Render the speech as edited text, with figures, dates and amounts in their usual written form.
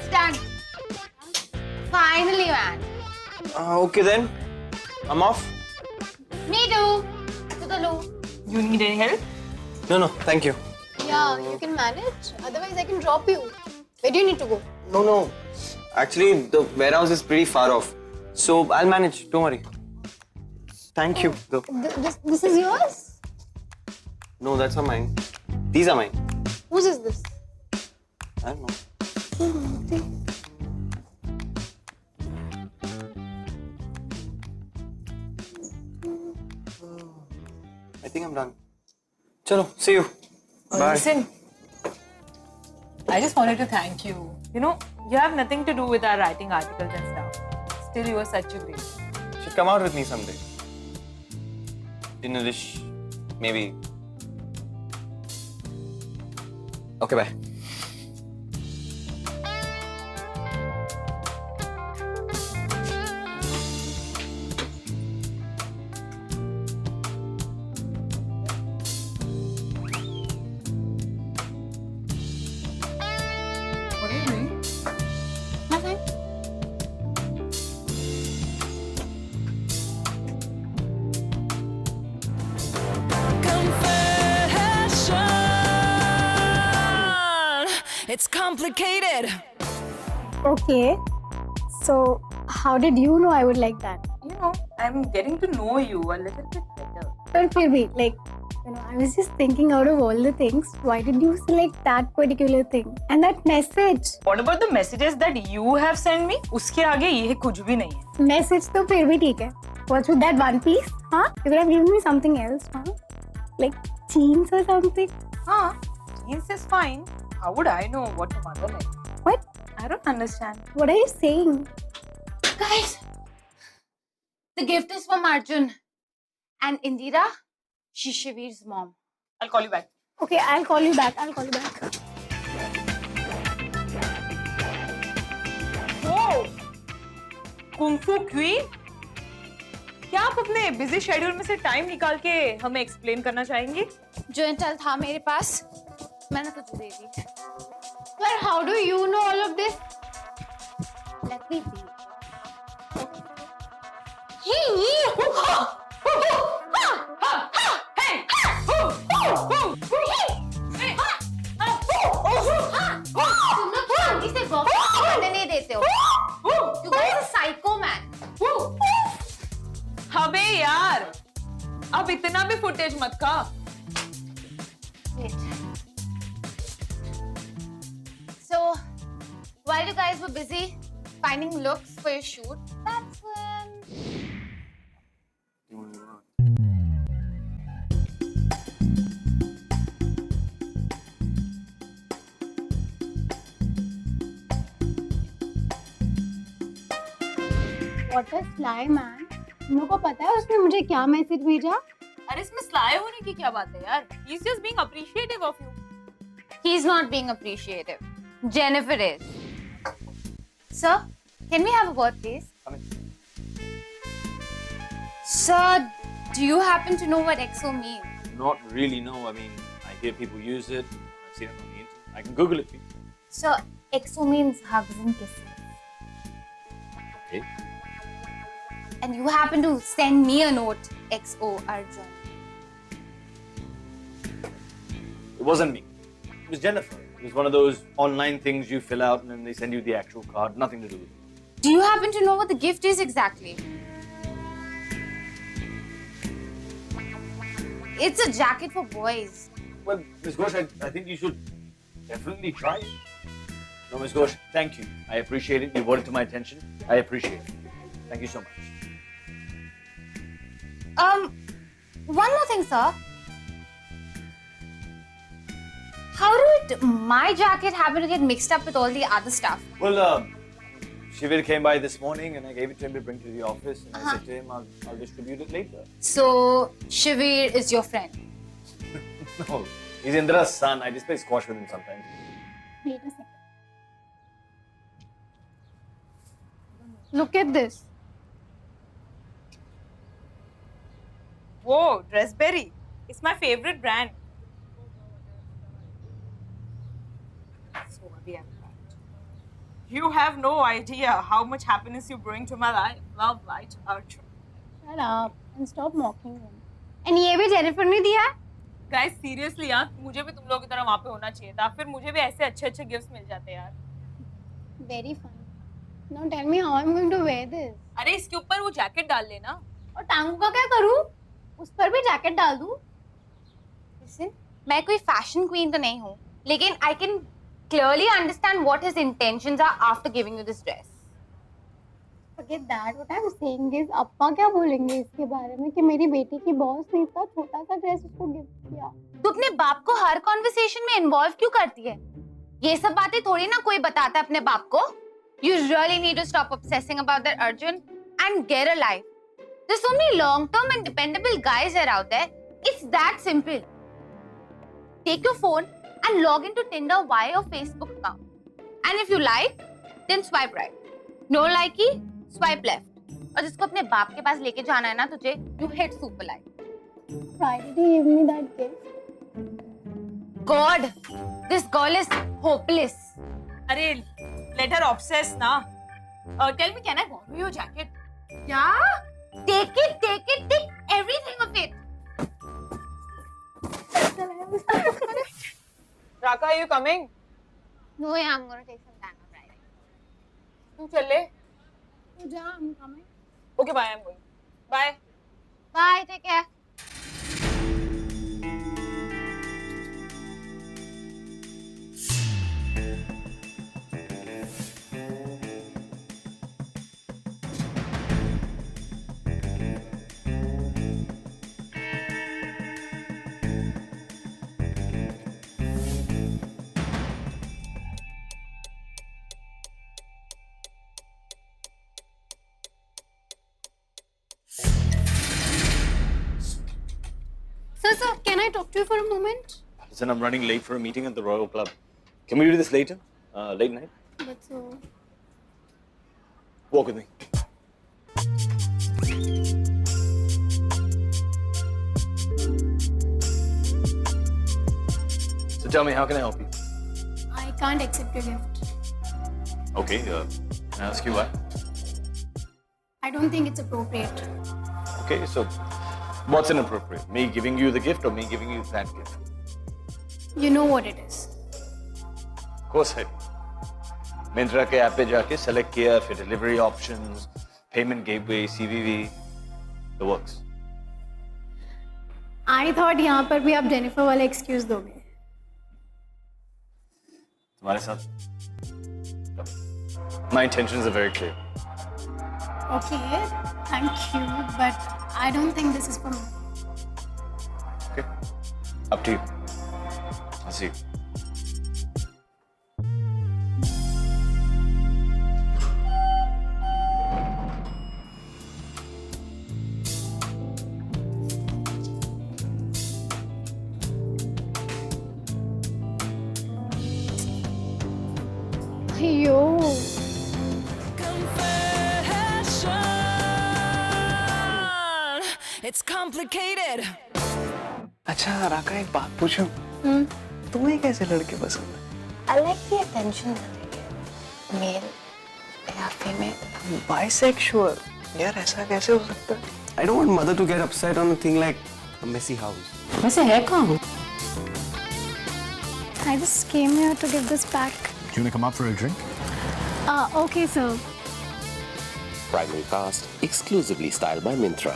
It's done. Finally, man. Okay then. I'm off. Me too. To the loo. You need any help? No, thank you. Yeah, you can manage. Otherwise, I can drop you. Where do you need to go? No. Actually, the warehouse is pretty far off. So I'll manage. Don't worry. Thank you, though. This is yours? No, that's not mine. These are mine. Whose is this? I don't know. I think I'm done. Chalo, see you. Bye. Listen, I just wanted to thank you. You know, you have nothing to do with our writing articles and stuff. Still, you are such a great. Should come out with me someday. Dinner-ish, maybe. Okay, bye. What are you doing? Nothing. It's complicated. Okay. So, how did you know I would like that? You know, I'm getting to know you a little bit better. Don't feel me. I was just thinking out of all the things, why did you select that particular thing? And that message. What about the messages that you have sent me? उसके आगे ये कुछ भी नहीं है. Message तो फिर भी ठीक है. What's with that one piece? Huh? You could have given me something else, huh? Like jeans or something? हाँ, jeans is fine. How would I know what your mother likes? What? I don't understand. What are you saying? Guys, the gift is from Arjun. And Indira, she's Shivir's mom. I'll call you back. Okay, I'll call you back. Whoa! Kung Fu Queen? क्या आप अपने busy schedule में से time निकाल के हमें explain करना चाहेंगे? जो इंटेल था मेरे पास, मैंने तुझे दे दी. But how do you know all of this? Let me see. तुम लोग जल्दी से बॉक्स करने नहीं देते हो. You guys are psycho man. अबे यार, अब इतना भी फुटेज मत खा. Wait. So, while you guys were busy finding looks for your shoot, that's when... What a sly man. तुम लोग को पता है उसने मुझे क्या मैसेज भेजा? अरे इसमें स्लाय होने की क्या बात है यार? He's just being appreciative of you. He's not being appreciative. Jennifer is. Sir, can we have a word, please? Come in. Sir, do you happen to know what EXO means? Not really, no. I mean, I hear people use it. I've seen it on the internet. I can Google it for you. Sir, EXO means hugs and kisses. Okay. And you happen to send me a note, XO Arjun. It wasn't me. It was Jennifer. It was one of those online things you fill out and then they send you the actual card. Nothing to do with it. Do you happen to know what the gift is exactly? It's a jacket for boys. Well, Ms. Ghosh, I think you should definitely try it. No, Ms. Ghosh, thank you. I appreciate it. You brought it to my attention. I appreciate it. Thank you so much. One more thing, sir. How did my jacket happen to get mixed up with all the other stuff? Well, Shivir came by this morning and I gave it to him to bring to the office and I said to him, I'll distribute it later. So, Shivir is your friend. No, he's Indra's son. I just play squash with him sometimes. Wait a second. Look at this. Whoa, Dressberry. It's my favorite brand. So, abhi I'm back. You have no idea how much happiness you bring to my life. Love, light, Arjun. Shut up and stop mocking him. And ये भी Jennifer ने दिया है? Guys, seriously यार, मुझे भी तुम लोगों की तरह वहाँ पे होना चाहिए था. फिर मुझे भी ऐसे अच्छे गिफ्ट्स मिल जाते यार. Very fun. Now tell me how I'm going to wear this. अरे इसके ऊपर वो जैकेट डाल लेना. और टांगों का क्या करूँ? उस पर भी जैकेट डाल दूँ? Listen, मैं कोई फैशन क्वीन तो नहीं हूँ, लेकिन I can clearly understand what his intentions are after giving you this dress. Forget that. What I'm saying is, अप्पा क्या बोलेंगे इसके बारे में कि मेरी बेटी की बॉस ने इतना छोटा सा ड्रेस उसको गिफ्ट किया. तू अपने बाप को हर कॉन्वर्सेशन में इन्वॉल्व क्यों करती है? ये सब बातें थोड़ी ना कोई बताता है अपने बाप को. You really need to stop obsessing about that Arjun and get a life. There's so many long-term and dependable guys are out there. It's that simple. Take your phone and log into Tinder via your Facebook account. And if you like, then swipe right. No likey, swipe left. और जिसको अपने बाप के पास लेके जाना है ना तुझे, you hit super like. Why did he give me that gift? God, this girl is hopeless. अरे let her obsess ना. Tell me, can I borrow your jacket? Yeah? Take everything of it. Raka, are you coming? No, yeah, I'm gonna take some time of riding. तू चल ले. तू जा, I'm coming. Okay, bye. I'm going. Bye. Bye, take care. Sir, can I talk to you for a moment? Listen, I'm running late for a meeting at the Royal Club. Can we do this later? Late night? But so... Walk with me. So tell me, how can I help you? I can't accept your gift. Okay, can I ask you why? I don't think it's appropriate. Okay, so what's inappropriate? Me giving you the gift or me giving you that gift? You know what it is. Of course I do. Myntra के app पे जाके select किया, फिर delivery options, payment gateway, CVV, the works. I thought यहाँ पर भी आप Jennifer वाला एक्सक्यूज दोगे. तुम्हारे साथ? My intentions are very clear. Okay, thank you, but I don't think this is for me. Okay, up to you. I'll see you. Yo. It's complicated. अच्छा राका, एक बात पूछूं? तुम्हें कैसे लड़के पसंद है? I like the attention that they give. Male या female. Bisexual. यार ऐसा कैसे हो सकता है? I don't want mother to get upset on a thing like a messy house. वैसे है कौन? I just came here to give this back. Do you want to come up for a drink? Okay, sir. Primary cast exclusively styled by Myntra.